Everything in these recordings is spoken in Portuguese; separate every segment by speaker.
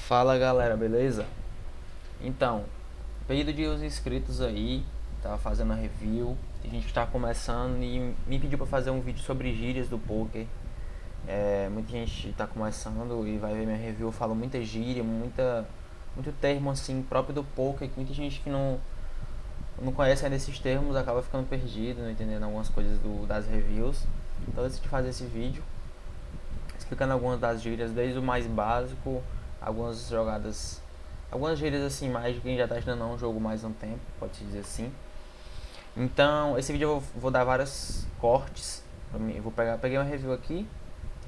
Speaker 1: Fala galera, beleza? Então, pedido de uns inscritos aí, tava fazendo a review, a gente tá começando e me pediu pra fazer um vídeo sobre gírias do poker. Muita gente tá começando e vai ver minha review, eu falo muita gíria, muito termo assim próprio do poker, que muita gente que não conhece ainda esses termos acaba ficando perdido, não entendendo algumas coisas das reviews. Então eu decidi fazer esse vídeo explicando algumas das gírias, desde o mais básico, algumas jogadas, algumas gírias assim, mais de quem já está estudando um jogo mais um tempo, pode-se dizer assim. Então, esse vídeo eu vou dar vários cortes. Eu vou peguei uma review aqui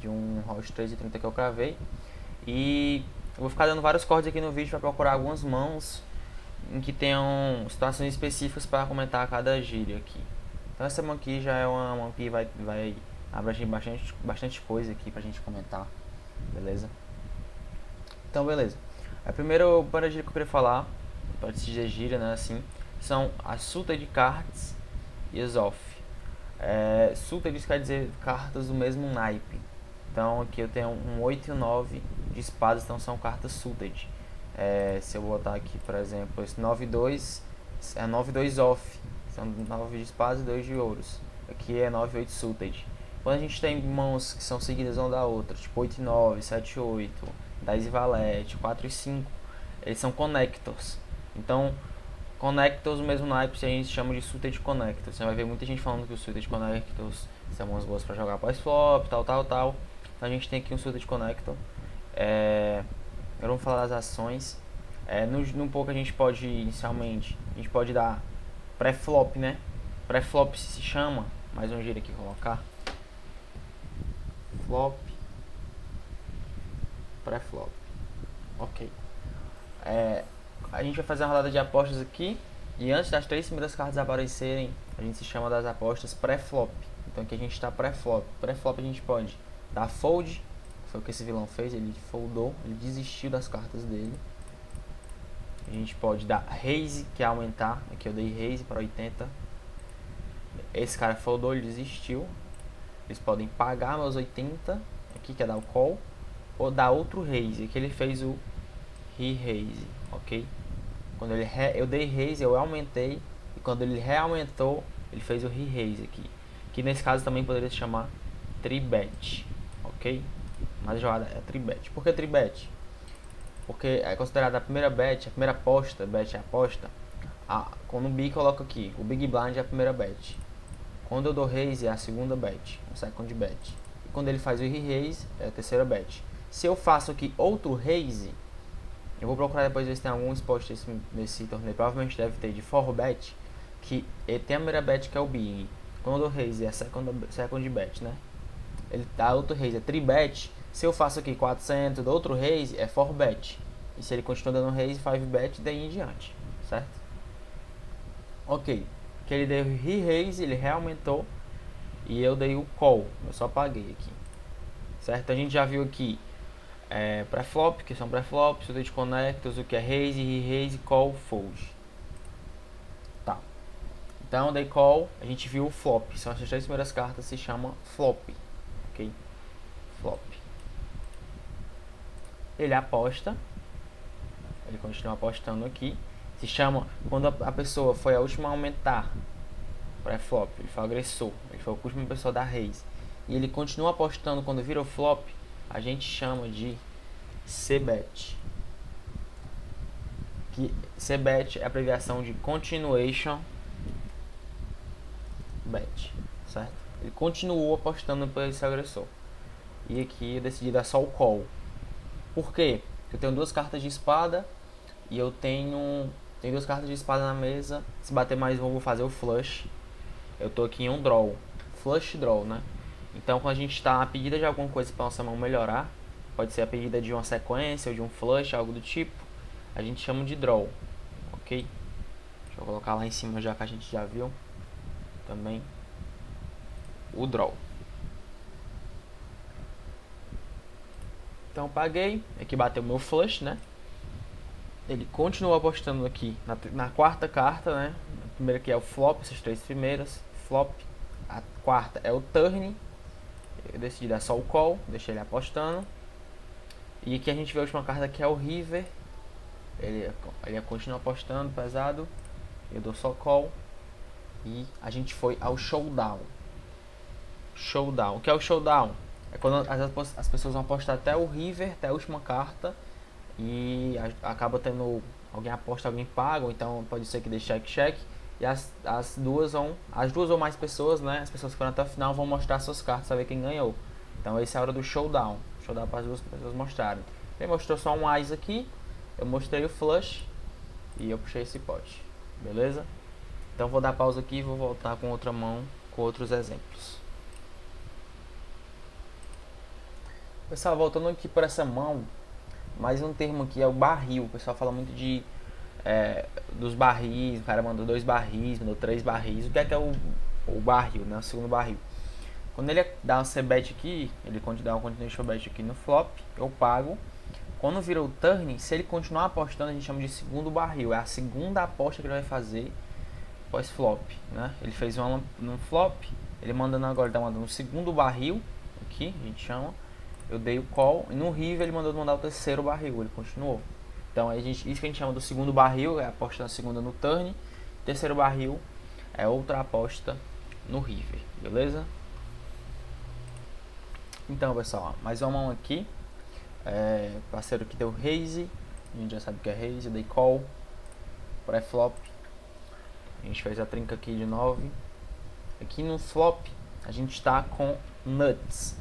Speaker 1: de um House 330 que eu cravei e eu vou ficar dando vários cortes aqui no vídeo para procurar algumas mãos em que tenham situações específicas para comentar cada gíria aqui. Então essa mão aqui já é uma mão que vai abranger bastante coisa aqui pra gente comentar, beleza? Então beleza. A primeira gíria que eu queria falar, pode se dizer gíria, né, assim, são as suited cards e as off. Suited quer dizer cartas do mesmo naipe. Então aqui eu tenho um 8 e um 9 de espadas, então são cartas suited. Se eu botar aqui, por exemplo, esse 9 e 2 é 9 e 2 off, são 9 de espadas e 2 de ouros. Aqui é 9 e 8 suited. Quando a gente tem mãos que são seguidas uma da outra, tipo 8 e 9, 7 e 8, 10 e valete, 4 e 5, eles são connectors. Então, connectors, o mesmo naipe, a gente chama de suited connectors. Você vai ver muita gente falando que os suited connectors são mãos boas para jogar pós-flop, tal. Então a gente tem aqui um suited connector. Vamos falar das ações. No poker a gente pode, inicialmente, a gente pode dar pré-flop, né? Pré-flop se chama, mais um gíria aqui colocar. Flop, pré-flop. Ok. A gente vai fazer uma rodada de apostas aqui. E antes das 3 primeiras cartas aparecerem, a gente se chama das apostas pré-flop. Então aqui a gente está pré-flop. Pré-flop a gente pode dar fold. Foi o que esse vilão fez, ele foldou, ele desistiu das cartas dele. A gente pode dar raise, que é aumentar. Aqui eu dei raise para 80. Esse cara foldou, ele desistiu. Eles podem pagar meus 80, aqui que é dar o call, ou dar outro raise. Aqui ele fez o re-raise, ok? Quando eu dei raise, eu aumentei, e quando ele reaumentou, ele fez o re-raise aqui. Que nesse caso também poderia se chamar tribet, ok? Mas a jogada é tribet. Por que tribet? Porque é considerada a primeira bet, a primeira aposta, bet é aposta. Quando o Big coloca aqui, o Big Blind é a primeira bet. Quando eu dou raise é a segunda bet, o second bet. E quando ele faz o re-raise é a terceira bet. Se eu faço aqui outro raise, eu vou procurar depois ver se tem algum spot nesse torneio. Provavelmente deve ter de 4bet, que tem a primeira bet que é o Big. Quando eu dou raise é a second bet, né? Ele dá outro raise, é 3bet. Se eu faço aqui 400, do outro raise é 4bet. E se ele continua dando raise, 5bet, daí em diante, certo? Ok, que ele deu re-raise, ele reaumentou. E eu dei o call, eu só paguei aqui, certo? A gente já viu aqui pré-flop, que são pré-flop, suited connectors, o que é raise, re-raise, call, fold. Tá, então eu dei call, a gente viu o flop, são essas 3 primeiras cartas, se chama flop, ok? Flop. Ele aposta, ele continua apostando aqui, se chama, quando a pessoa foi a última a aumentar, pré-flop, ele foi o agressor, ele foi a última pessoa da raise, e ele continua apostando quando vira o flop, a gente chama de C-bet. Que C-bet é a abreviação de continuation bet, certo? Ele continuou apostando por esse agressor. E aqui eu decidi dar só o call. Por quê? Porque eu tenho 2 cartas de espada e eu tenho 2 cartas de espada na mesa. Se bater mais um, eu vou fazer o flush. Eu tô aqui em um draw, flush draw, né? Então quando a gente está a pedida de alguma coisa para nossa mão melhorar, pode ser a pedida de uma sequência ou de um flush, algo do tipo, a gente chama de draw, ok? Deixa eu colocar lá em cima já que a gente já viu também o draw. Então paguei, aqui bateu o meu flush, né? Ele continua apostando aqui na quarta carta, né? A primeira que é o flop, essas 3 primeiras, flop. A quarta é o turn. Eu decidi dar só o call, deixei ele apostando. E aqui a gente vê a última carta, que é o River. Ele continua apostando pesado. Eu dou só call. E a gente foi ao showdown. Showdown. O que é o showdown? É quando as pessoas vão apostar até o River, até a última carta. E acaba tendo... Alguém aposta, alguém paga. Ou então pode ser que dê cheque. E as duas ou mais pessoas, né? As pessoas que foram até o final vão mostrar suas cartas, saber quem ganhou. Então essa é a hora do showdown. Showdown para as duas pessoas mostrarem. Ele mostrou só um Ás aqui. Eu mostrei o flush. E eu puxei esse pote. Beleza? Então vou dar pausa aqui e vou voltar com outra mão, com outros exemplos. Pessoal, voltando aqui por essa mão, mais um termo aqui é o barril. O pessoal fala muito dos barris. O cara mandou 2 barris, mandou 3 barris. O que é o barril, né? O segundo barril. Quando ele dá um c-bet aqui, ele dá um continuation bet aqui no flop, eu pago. Quando vira o turn, se ele continuar apostando, a gente chama de segundo barril. É a segunda aposta que ele vai fazer pós-flop, né? Ele fez uma no flop, ele mandando agora, tá mandando o segundo barril, aqui, a gente chama. Eu dei o call, e no river ele mandou mandar o terceiro barril, ele continuou. Então isso que a gente chama do segundo barril, é a aposta na segunda no turn. Terceiro barril é outra aposta no river, beleza? Então, pessoal, mais uma mão aqui. Parceiro que deu raise, a gente já sabe o que é raise, eu dei call, pré-flop. A gente fez a trinca aqui de 9. Aqui no flop a gente está com nuts,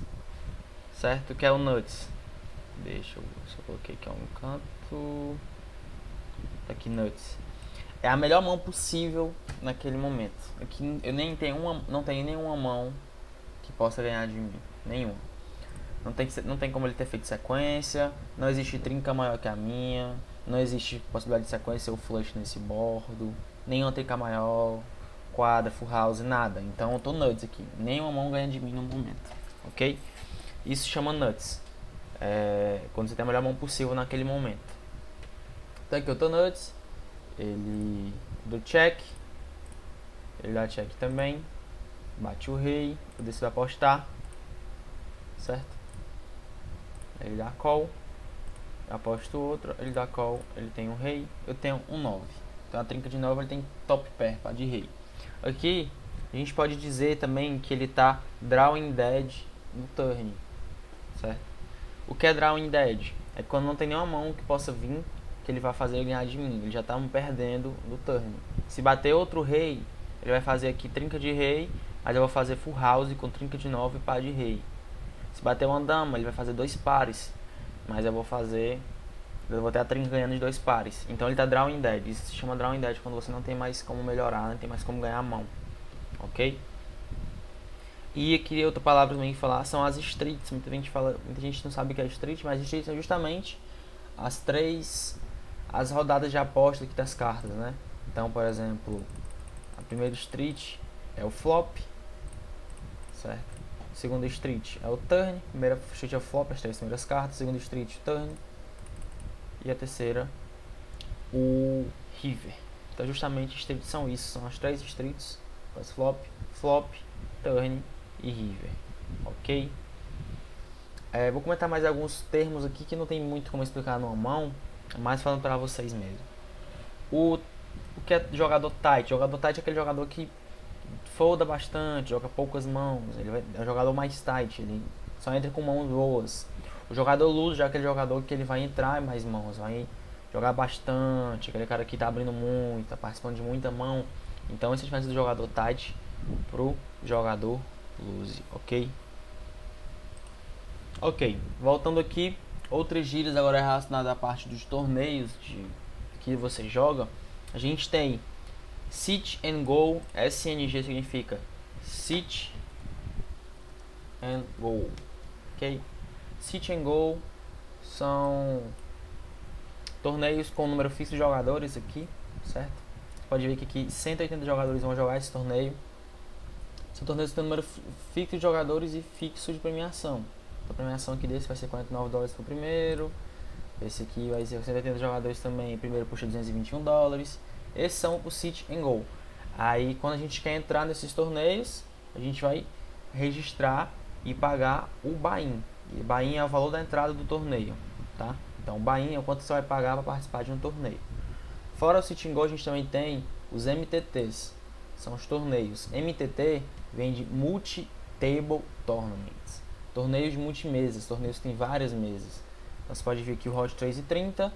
Speaker 1: certo? O que é o nuts? Deixa eu ver se eu coloquei aqui um canto. Tá aqui nuts. É a melhor mão possível naquele momento. Aqui eu não tenho nenhuma mão que possa ganhar de mim, nenhuma. Não tem como ele ter feito sequência. Não existe trinca maior que a minha. Não existe possibilidade de sequência ou flush nesse bordo. Nenhuma trinca maior, quadra, full house, nada. Então eu tô nuts aqui. Nenhuma mão ganha de mim no momento. Ok? Isso chama nuts. Quando você tem a melhor mão possível naquele momento. Então aqui eu tô nuts. Ele do check. Ele dá check também. Bate o rei. Eu decido apostar. Certo? Ele dá call, eu aposto outro, ele dá call, ele tem um rei, eu tenho um 9. Então a trinca de 9 ele tem top pair, pá de rei. Aqui a gente pode dizer também que ele tá drawing dead no turn, certo? O que é drawing dead? É quando não tem nenhuma mão que possa vir que ele vai fazer ganhar de mim. Ele já tá perdendo no turn. Se bater outro rei, ele vai fazer aqui trinca de rei, mas eu vou fazer full house com trinca de 9 e pá de rei. Se bater uma dama, ele vai fazer 2 pares. Mas eu vou ter a trinca ganhando de 2 pares. Então ele tá drawing dead. Isso se chama drawing dead quando você não tem mais como melhorar, não tem mais como ganhar a mão. Ok? E aqui outra palavra também que falar são as streets. Muita gente não sabe o que é street, mas streets são justamente as rodadas de aposta aqui das cartas, né? Então, por exemplo, a primeira street é o flop, certo? Segunda street é o turn, primeira street é o flop, as 3 primeiras cartas, segunda street turn e a terceira o river. Então justamente streets são isso, são as 3 streets, flop, turn e river, ok? Vou comentar mais alguns termos aqui que não tem muito como explicar numa mão, mas falando para vocês mesmo. O que é jogador tight? Jogador tight é aquele jogador que folda bastante, joga poucas mãos, é um jogador mais tight, ele só entra com mãos boas. O jogador loose já é aquele jogador que ele vai entrar em mais mãos, vai jogar bastante, aquele cara que tá abrindo muito, tá participando de muita mão. Então essa é a diferença do jogador tight pro jogador loose, ok? Ok, voltando aqui, outras gírias agora relacionadas à parte dos torneios que você joga. A gente tem sit and go. SNG significa sit and go, ok? Sit and go são torneios com número fixo de jogadores aqui, certo? Você pode ver que aqui 180 jogadores vão jogar esse torneio. São torneios que tem número fixo de jogadores e fixo de premiação. A premiação aqui desse vai ser $49 pro primeiro. Esse aqui vai ser 180 jogadores também. O primeiro puxa $221. Esses são o sit and go. Aí quando a gente quer entrar nesses torneios, a gente vai registrar e pagar o buy-in. E buy-in é o valor da entrada do torneio. tá? Então o buy-in é o quanto você vai pagar para participar de um torneio. Fora o Sit and Go, a gente também tem os MTTs, são os torneios. MTT vem de Multi-Table Tournaments, torneios de multimesas, torneios que tem várias mesas. Então você pode ver aqui o Hot 3,30,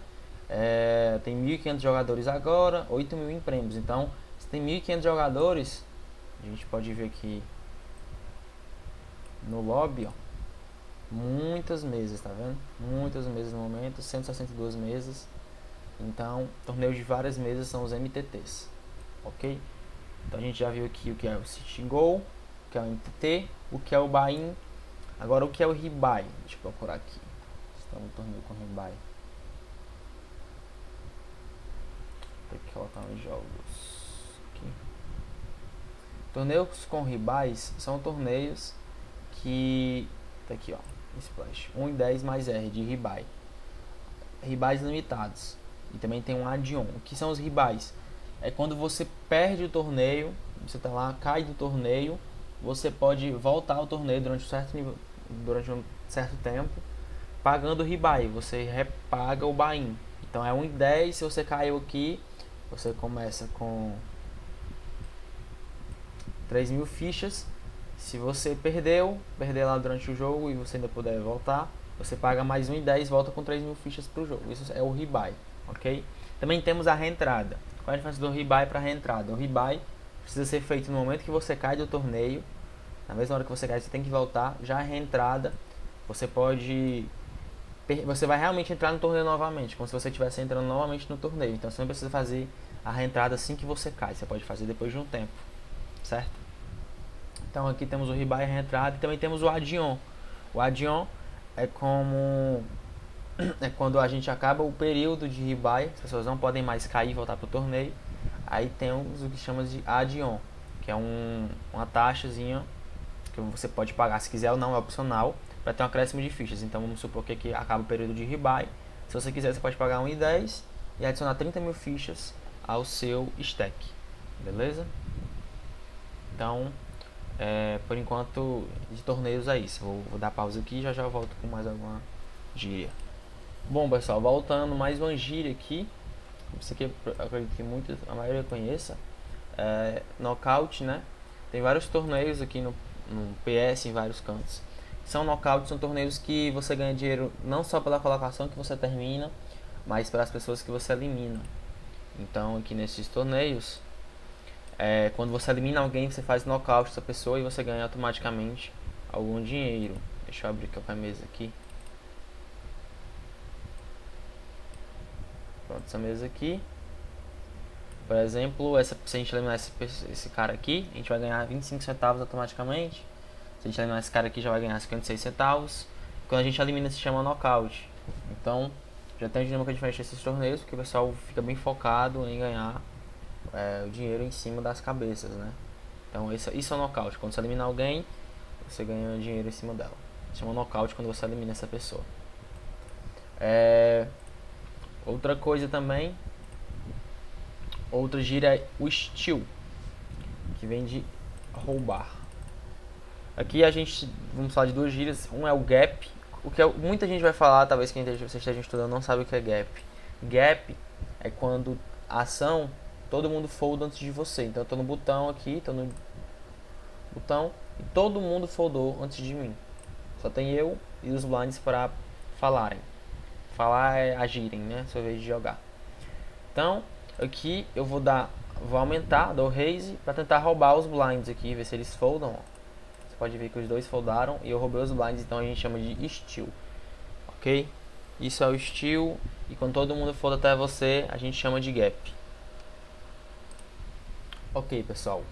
Speaker 1: tem 1.500 jogadores agora, 8.000 em prêmios. Então, se tem 1.500 jogadores, a gente pode ver aqui no lobby, ó, muitas mesas, tá vendo? Muitas mesas no momento, 162 mesas. Então, torneios de várias mesas são os MTTs, ok? Então a gente já viu aqui o que é o Sit and Go, o que é o MTT, o que é o buy-in. Agora o que é o rebuy? Deixa eu procurar aqui. Está um torneio com rebuy. Tem que colocar nos jogos aqui. Torneios com rebuys são torneios que tá aqui, ó, Splash 1 e 10 mais R de rebuy. Rebuys limitados. E também tem um add-on. O que são os rebuys? É quando você perde o torneio, você tá lá, cai do torneio, você pode voltar ao torneio durante um certo tempo, pagando o rebuy, você repaga o buy-in. Então é 1 em 10, se você caiu aqui, você começa com 3.000 fichas. Se você perder lá durante o jogo e você ainda puder voltar, você paga mais 1 em 10, volta com 3.000 fichas para o jogo. Isso é o rebuy, ok? Também temos a reentrada. Qual é a diferença do rebuy para a reentrada? O rebuy precisa ser feito no momento que você cai do torneio. Na mesma hora que você cai, você tem que voltar. Já a reentrada, você vai realmente entrar no torneio novamente, como se você estivesse entrando novamente no torneio. Então você não precisa fazer a reentrada assim que você cai. Você pode fazer depois de um tempo, certo? Então aqui temos o rebuy, a reentrada, e também temos o add-on. O add-on é quando a gente acaba o período de rebuy, as pessoas não podem mais cair e voltar para o torneio. Aí temos o que chama de add-on, que é uma taxazinha que você pode pagar se quiser ou não, é opcional, para ter um acréscimo de fichas. Então vamos supor que aqui acaba o período de rebuy. Se você quiser, você pode pagar 1,10 e adicionar 30.000 fichas ao seu stack, beleza? Então, por enquanto, de torneios é isso. Vou dar pausa aqui e já volto com mais alguma gíria. Bom, pessoal, voltando, mais uma gíria aqui. Isso aqui eu acredito que a maioria conheça. Knockout, né? Tem vários torneios aqui no PS em vários cantos. São knockouts, são torneios que você ganha dinheiro não só pela colocação que você termina, mas pelas pessoas que você elimina. Então aqui nesses torneios, quando você elimina alguém, você faz knockout dessa pessoa e você ganha automaticamente algum dinheiro. Deixa eu abrir qualquer mesa aqui. Pronto, essa mesa aqui. Por exemplo, se a gente eliminar esse cara aqui, a gente vai ganhar 25 centavos automaticamente. Se a gente eliminar esse cara aqui, já vai ganhar 56 centavos. Quando a gente elimina, se chama knockout. Então, já tem uma dinâmica diferente desses torneios, porque o pessoal fica bem focado em ganhar o dinheiro em cima das cabeças, né? Então, isso é o knockout. Quando você elimina alguém, você ganha dinheiro em cima dela. Se chama knockout quando você elimina essa pessoa. Outra coisa também, outra gíria é o steal, que vem de roubar. Aqui vamos falar de duas gírias. Um é o gap, o que muita gente vai falar, talvez quem você esteja estudando não sabe o que é gap. Gap é quando a ação, todo mundo folda antes de você. Então eu tô no botão aqui, tô no botão e todo mundo foldou antes de mim. Só tem eu e os blinds para falarem. Falar é agirem, né? Sua vez de jogar. Então, aqui eu vou aumentar, dou raise para tentar roubar os blinds aqui, ver se eles foldam. Ó. Você pode ver que os dois foldaram e eu roubei os blinds, então a gente chama de steal. Ok? Isso é o steal, e quando todo mundo folda até você, a gente chama de gap. Ok, pessoal.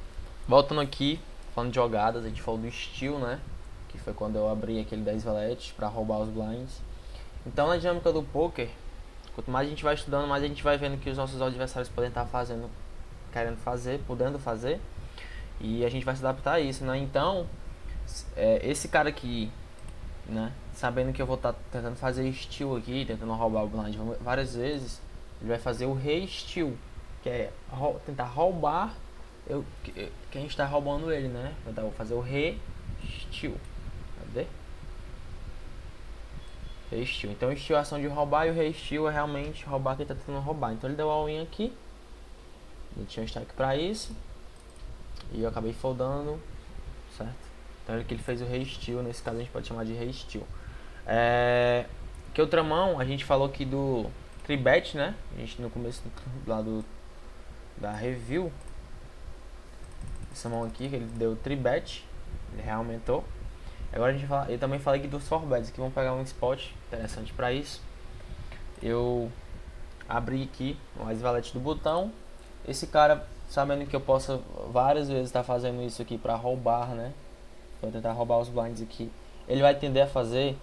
Speaker 1: Voltando aqui, falando de jogadas, a gente falou do steal, né? Que foi quando eu abri aquele 10 valetes para roubar os blinds. Então, na dinâmica do poker, quanto mais a gente vai estudando, mais a gente vai vendo que os nossos adversários podem estar querendo fazer, podendo fazer, e a gente vai se adaptar a isso, né? Então, esse cara aqui, né, sabendo que eu vou estar tentando fazer steal aqui, tentando roubar o blind várias vezes, ele vai fazer o re-steal, que é tentar roubar quem está roubando ele, né? Então, eu vou fazer o re-steal. Cadê? Rei-Steal. Então, Steal é a ação de roubar e o Rei-Steal é realmente roubar quem tá tentando roubar. Então, ele deu all-in aqui. Ele tinha um stack pra isso. E eu acabei foldando, certo? Então, ele fez o Rei-Steal. Nesse caso, a gente pode chamar de Rei-Steal. Que outra mão, a gente falou aqui do Tribet, né? A gente no começo lá da review. Essa mão aqui, que ele deu Tribet. Ele reaumentou. Agora a gente fala, eu também falei aqui dos forbets, que vamos pegar um spot interessante para isso. Eu abri aqui o Ice Valete do botão. Esse cara, sabendo que eu posso várias vezes estar fazendo isso aqui para roubar, né? Vou tentar roubar os blinds aqui. Ele vai tender a fazer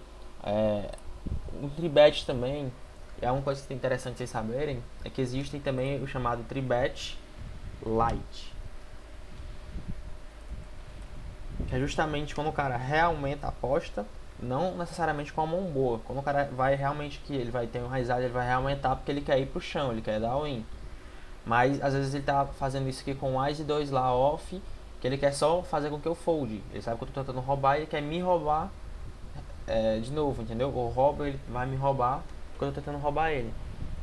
Speaker 1: um tribet também. É uma coisa que é interessante vocês saberem, é que existem também o chamado tribet light. Que é justamente quando o cara realmente aposta, não necessariamente com a mão boa. Quando o cara vai realmente que ele vai ter um raizado, ele vai reaumentar porque ele quer ir pro chão, ele quer dar all-in. Mas às vezes ele tá fazendo isso aqui com Ice 2 lá off, que ele quer só fazer com que eu fold. Ele sabe que eu tô tentando roubar e ele quer me roubar de novo, entendeu? O roubo ele vai me roubar porque eu tô tentando roubar ele.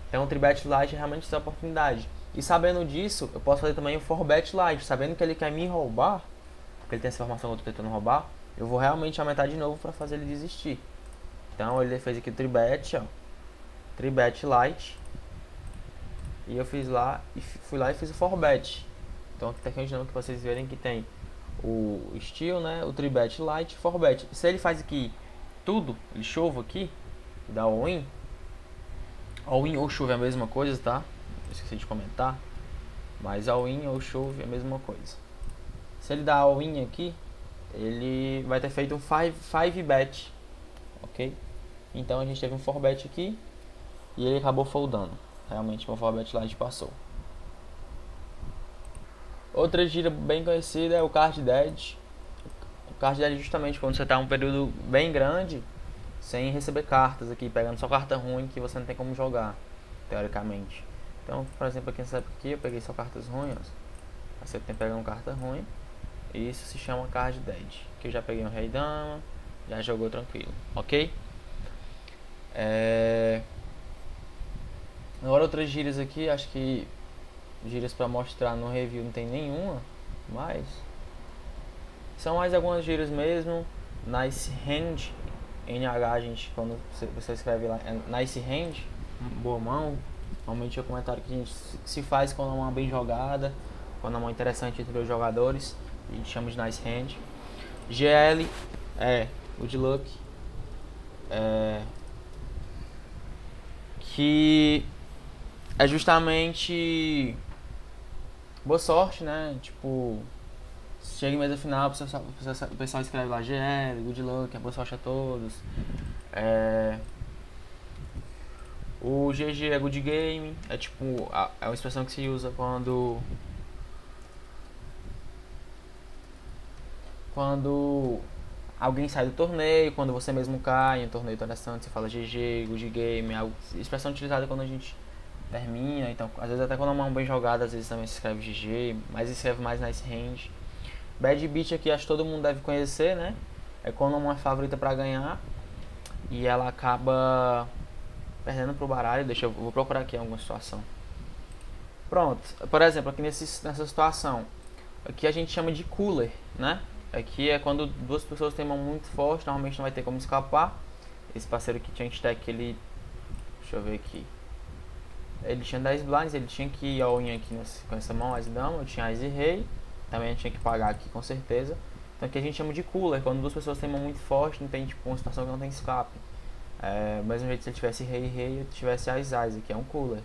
Speaker 1: Então o tribet light é realmente essa oportunidade. E sabendo disso, eu posso fazer também o forbet light, sabendo que ele quer me roubar, porque ele tem essa informação que eu tô tentando roubar, eu vou realmente aumentar de novo para fazer ele desistir. Então ele fez aqui o tribet, ó, tribet light, e eu fiz lá e fui lá e fiz o forbet. Então aqui tá aqui de novo que vocês verem que tem o steal, né, o tribet light, forbet. Se ele faz aqui tudo, ele chove aqui, dá all-in ou chove é a mesma coisa, tá? Esqueci de comentar, mas all-in ou chove é a mesma coisa. Se ele dá all-in aqui, ele vai ter feito um 5 bet, ok? Então a gente teve um 4 bet aqui e ele acabou foldando. Realmente o 4 bet light passou. Outra gira bem conhecida é o card dead. O card dead é justamente quando você está um período bem grande sem receber cartas aqui, pegando só carta ruim que você não tem como jogar, teoricamente. Então, por exemplo, aqui nessa época aqui eu peguei só cartas ruins. Você tem que pegar uma carta ruim. E isso se chama card dead. Que eu já peguei um rei dama, já jogou tranquilo, ok? Agora outras gírias aqui, acho que gírias para mostrar no review não tem nenhuma, mas são mais algumas gírias mesmo. Nice hand, NH, gente, quando você escreve lá, é nice hand, boa mão. Normalmente é o comentário que a gente se faz quando é uma bem jogada, quando é uma interessante entre os jogadores. A gente chama de nice hand. GL é good luck, que é justamente boa sorte, né? Tipo, chega em mesa final, o pessoal escreve lá GL, good luck, boa sorte a todos. O GG é good game, é tipo, é uma expressão que se usa quando alguém sai do torneio, quando você mesmo cai em um torneio interessante, você fala GG, good game, é expressão utilizada quando a gente termina. Então, às vezes até quando é uma mão bem jogada, às vezes também se escreve GG, mas escreve mais nice hand. Bad beat aqui, acho que todo mundo deve conhecer, né? É quando uma é favorita pra ganhar e ela acaba perdendo pro baralho. Vou procurar aqui alguma situação. Pronto, por exemplo, aqui nessa situação, aqui a gente chama de cooler, né? Aqui é quando duas pessoas têm mão muito forte, normalmente não vai ter como escapar. Esse parceiro aqui tinha stack, ele... Deixa eu ver aqui. Ele tinha 10 blinds, ele tinha que ir all-in aqui com essa mão, as dama, eu tinha as e rei. Também eu tinha que pagar aqui com certeza. Então aqui a gente chama de cooler, quando duas pessoas têm mão muito forte, não tem tipo uma situação que não tem escape. Do mesmo jeito se ele tivesse rei e rei, eu tivesse as as, aqui é um cooler.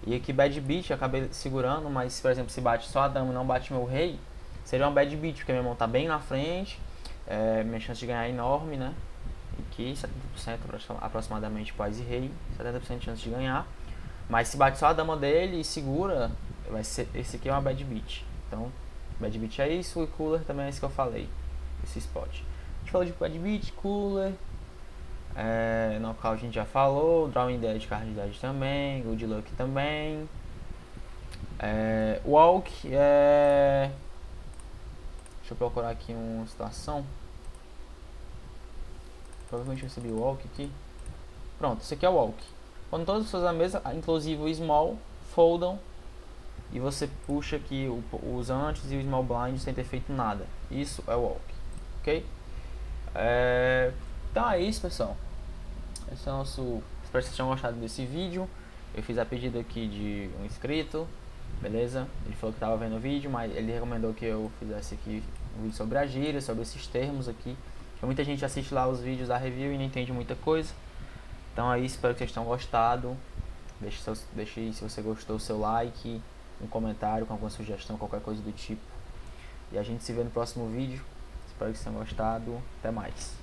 Speaker 1: E aqui bad beat, eu acabei segurando, mas por exemplo, se bate só a dama e não bate meu rei, seria uma bad beat, porque minha mão tá bem na frente, minha chance de ganhar é enorme, né? Aqui 70% aproximadamente pro as e rei, 70% de chance de ganhar. Mas se bate só a dama dele e segura, esse aqui é uma bad beat. Então, bad beat é isso, e cooler também é isso que eu falei, esse spot. A gente falou de bad beat, cooler, knockout a gente já falou, drawing dead, card dead também, good luck também. Walk deixa eu procurar aqui uma situação. Provavelmente eu recebi o walk aqui. Pronto, isso aqui é o walk. Quando todas as pessoas da mesa, inclusive o small, foldam e você puxa aqui os antes e o small blind sem ter feito nada. Isso é o walk, ok? Então é isso, pessoal. Esse é o nosso... Espero que vocês tenham gostado desse vídeo. Eu fiz a pedido aqui de um inscrito, beleza? Ele falou que estava vendo o vídeo, mas ele recomendou que eu fizesse aqui um vídeo sobre a gíria, sobre esses termos aqui. Porque muita gente assiste lá os vídeos da review e não entende muita coisa. Então aí, espero que vocês tenham gostado. Deixe aí, se você gostou, o seu like, um comentário com alguma sugestão, qualquer coisa do tipo. E a gente se vê no próximo vídeo. Espero que vocês tenham gostado. Até mais.